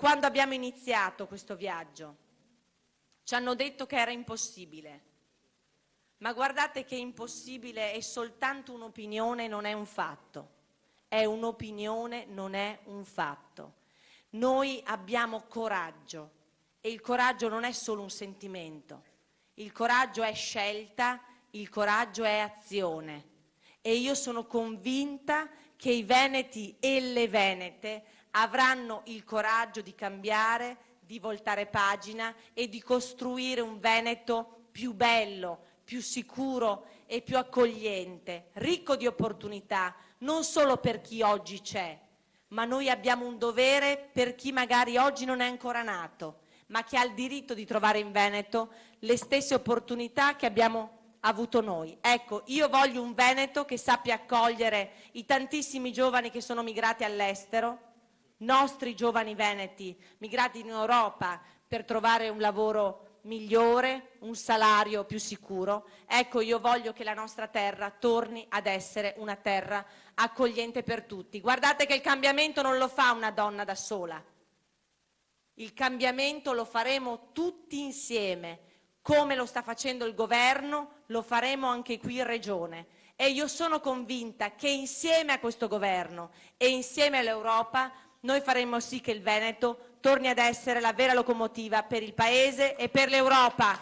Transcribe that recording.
quando abbiamo iniziato questo viaggio ci hanno detto che era impossibile, ma guardate che impossibile è soltanto un'opinione, non è un fatto. È un'opinione, non è un fatto. Noi abbiamo coraggio e il coraggio non è solo un sentimento, il coraggio è scelta, il coraggio è azione e io sono convinta che i veneti e le venete avranno il coraggio di cambiare, di voltare pagina e di costruire un Veneto più bello, più sicuro e più accogliente, ricco di opportunità, non solo per chi oggi c'è, ma noi abbiamo un dovere per chi magari oggi non è ancora nato, ma che ha il diritto di trovare in Veneto le stesse opportunità che abbiamo avuto noi. Ecco, io voglio un Veneto che sappia accogliere i tantissimi giovani che sono migrati all'estero, nostri giovani veneti migrati in Europa per trovare un lavoro migliore, un salario più sicuro. Ecco, io voglio che la nostra terra torni ad essere una terra accogliente per tutti. Guardate che il cambiamento non lo fa una donna da sola. Il cambiamento lo faremo tutti insieme, come lo sta facendo il governo, lo faremo anche qui in Regione. E io sono convinta che insieme a questo governo e insieme all'Europa noi faremo sì che il Veneto torni ad essere la vera locomotiva per il Paese e per l'Europa.